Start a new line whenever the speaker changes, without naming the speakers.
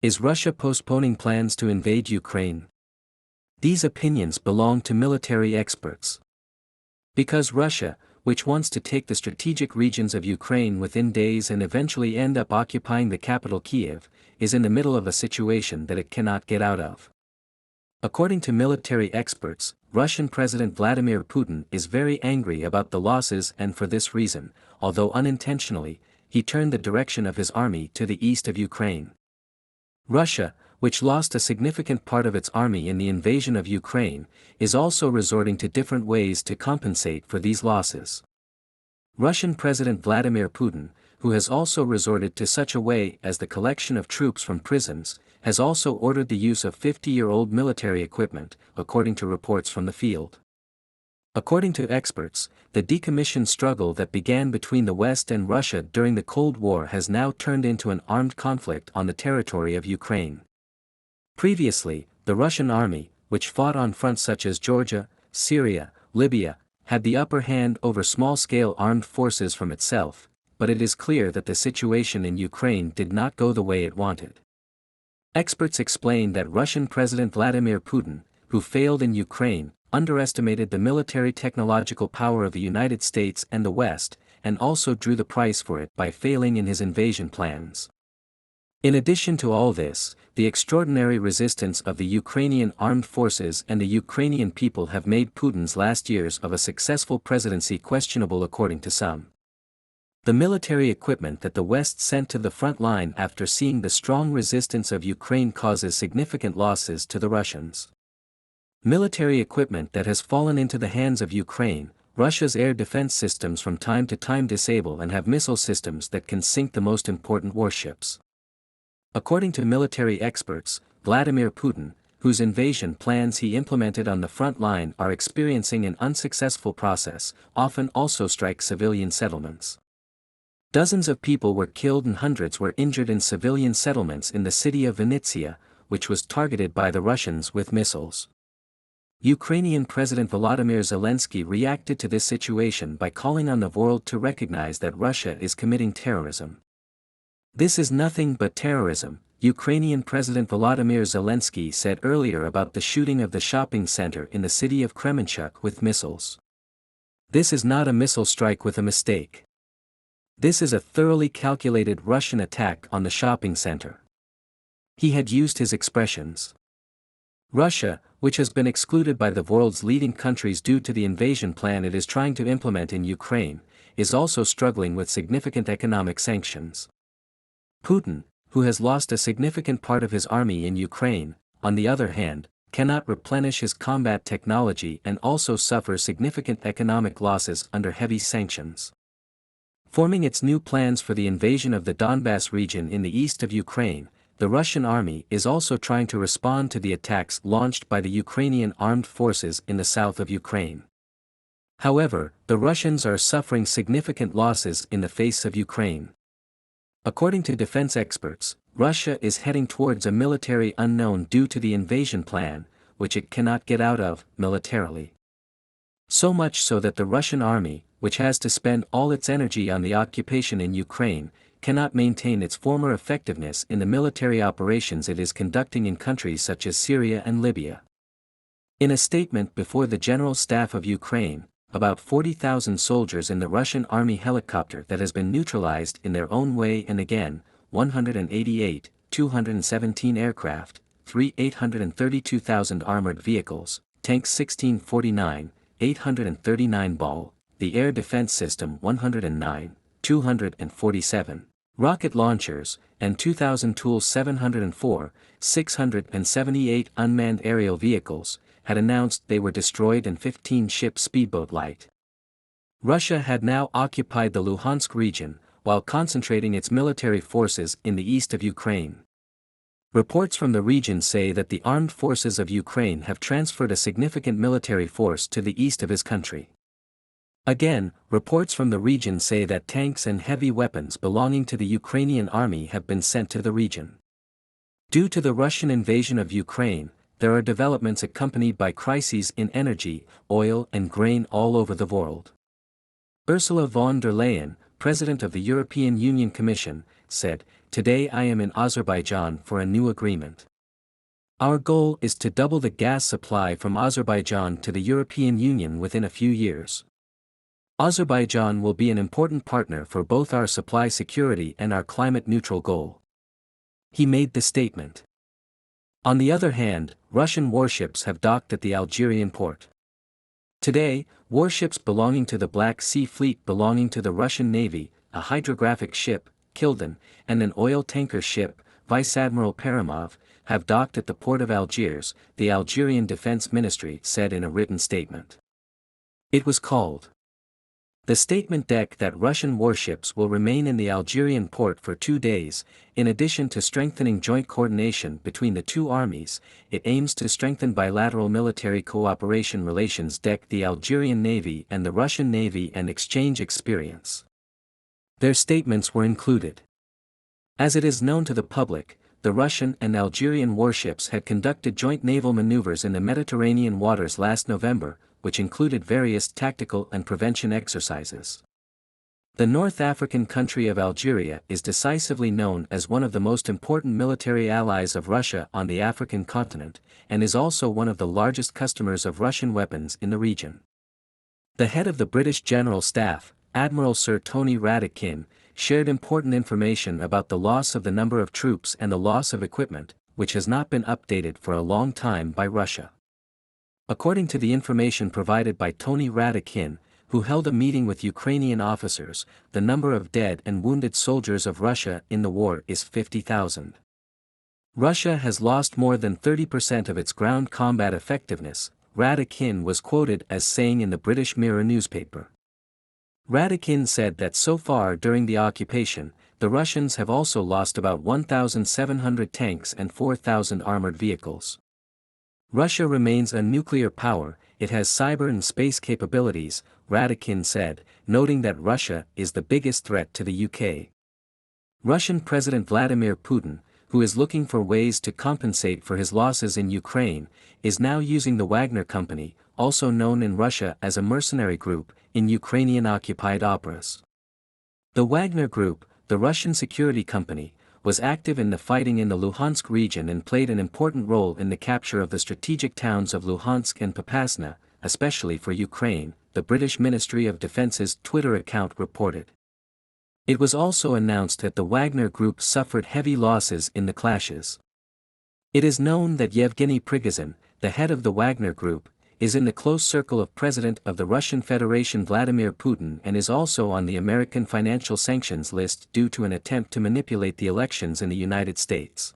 Is Russia postponing plans to invade Ukraine? These opinions belong to military experts. Because Russia, which wants to take the strategic regions of Ukraine within days and eventually end up occupying the capital Kiev, is in the middle of a situation that it cannot get out of. According to military experts, Russian President Vladimir Putin is very angry about the losses, and for this reason, although unintentionally, he turned the direction of his army to the east of Ukraine. Russia, which lost a significant part of its army in the invasion of Ukraine, is also resorting to different ways to compensate for these losses. Russian President Vladimir Putin, who has also resorted to such a way as the collection of troops from prisons, has also ordered the use of 50-year-old military equipment, according to reports from the field. According to experts, the decommissioned struggle that began between the West and Russia during the Cold War has now turned into an armed conflict on the territory of Ukraine. Previously, the Russian army, which fought on fronts such as Georgia, Syria, Libya, had the upper hand over small-scale armed forces from itself, but it is clear that the situation in Ukraine did not go the way it wanted. Experts explain that Russian President Vladimir Putin, who failed in Ukraine, underestimated the military technological power of the United States and the West, and also drew the price for it by failing in his invasion plans. In addition to all this, the extraordinary resistance of the Ukrainian armed forces and the Ukrainian people have made Putin's last years of a successful presidency questionable, according to some. The military equipment that the West sent to the front line after seeing the strong resistance of Ukraine causes significant losses to the Russians. Military equipment that has fallen into the hands of Ukraine, Russia's air defense systems from time to time disable and have missile systems that can sink the most important warships. According to military experts, Vladimir Putin, whose invasion plans he implemented on the front line are experiencing an unsuccessful process, often also strike civilian settlements. Dozens of people were killed and hundreds were injured in civilian settlements in the city of Vinnytsia, which was targeted by the Russians with missiles. Ukrainian President Volodymyr Zelensky reacted to this situation by calling on the world to recognize that Russia is committing terrorism. This is nothing but terrorism, Ukrainian President Volodymyr Zelensky said earlier about the shooting of the shopping center in the city of Kremenchuk with missiles. This is not a missile strike with a mistake. This is a thoroughly calculated Russian attack on the shopping center. He had used his expressions. Russia, which has been excluded by the world's leading countries due to the invasion plan it is trying to implement in Ukraine, is also struggling with significant economic sanctions. Putin, who has lost a significant part of his army in Ukraine, on the other hand, cannot replenish his combat technology and also suffers significant economic losses under heavy sanctions. Forming its new plans for the invasion of the Donbass region in the east of Ukraine, the Russian army is also trying to respond to the attacks launched by the Ukrainian armed forces in the south of Ukraine. However, the Russians are suffering significant losses in the face of Ukraine. According to defense experts, Russia is heading towards a military unknown due to the invasion plan, which it cannot get out of, militarily. So much so that the Russian army, which has to spend all its energy on the occupation in Ukraine, cannot maintain its former effectiveness in the military operations it is conducting in countries such as Syria and Libya. In a statement before the General Staff of Ukraine, about 40,000 soldiers in the Russian army helicopter that has been neutralized in their own way and again, 188, 217 aircraft, 832,000 armored vehicles, tanks 1649, 839 ball, the air defense system 109, 247, rocket launchers, and 2,000 tools 704, 678 unmanned aerial vehicles, had announced they were destroyed and 15 ships speedboat light. Russia had now occupied the Luhansk region, while concentrating its military forces in the east of Ukraine. Reports from the region say that the armed forces of Ukraine have transferred a significant military force to the east of his country. Again, reports from the region say that tanks and heavy weapons belonging to the Ukrainian army have been sent to the region. Due to the Russian invasion of Ukraine, there are developments accompanied by crises in energy, oil and grain all over the world. Ursula von der Leyen, President of the European Union Commission, said, today I am in Azerbaijan for a new agreement. Our goal is to double the gas supply from Azerbaijan to the European Union within a few years. Azerbaijan will be an important partner for both our supply security and our climate-neutral goal. He made the statement. On the other hand, Russian warships have docked at the Algerian port. Today, warships belonging to the Black Sea Fleet belonging to the Russian Navy, a hydrographic ship, Kilden, and an oil tanker ship, Vice Admiral Perimov, have docked at the port of Algiers, the Algerian Defense Ministry said in a written statement. It was called. The statement declared that Russian warships will remain in the Algerian port for 2 days. In addition to strengthening joint coordination between the two armies, it aims to strengthen bilateral military cooperation relations. The Algerian Navy and the Russian Navy and exchange experience. Their statements were included. As it is known to the public, the Russian and Algerian warships had conducted joint naval maneuvers in the Mediterranean waters last November, which included various tactical and prevention exercises. The North African country of Algeria is decisively known as one of the most important military allies of Russia on the African continent, and is also one of the largest customers of Russian weapons in the region. The head of the British General Staff, Admiral Sir Tony Radakin, shared important information about the loss of the number of troops and the loss of equipment, which has not been updated for a long time by Russia. According to the information provided by Tony Radakin, who held a meeting with Ukrainian officers, the number of dead and wounded soldiers of Russia in the war is 50,000. Russia has lost more than 30% of its ground combat effectiveness, Radakin was quoted as saying in the British Mirror newspaper. Radakin said that so far during the occupation, the Russians have also lost about 1,700 tanks and 4,000 armored vehicles. Russia remains a nuclear power, it has cyber and space capabilities, Radakin said, noting that Russia is the biggest threat to the UK. Russian President Vladimir Putin, who is looking for ways to compensate for his losses in Ukraine, is now using the Wagner Company, also known in Russia as a mercenary group, in Ukrainian-occupied operas. The Wagner Group, the Russian security company, was active in the fighting in the Luhansk region and played an important role in the capture of the strategic towns of Luhansk and Popasna, especially for Ukraine, the British Ministry of Defence's Twitter account reported. It was also announced that the Wagner Group suffered heavy losses in the clashes. It is known that Yevgeny Prigozhin, the head of the Wagner Group, is in the close circle of President of the Russian Federation Vladimir Putin and is also on the American financial sanctions list due to an attempt to manipulate the elections in the United States.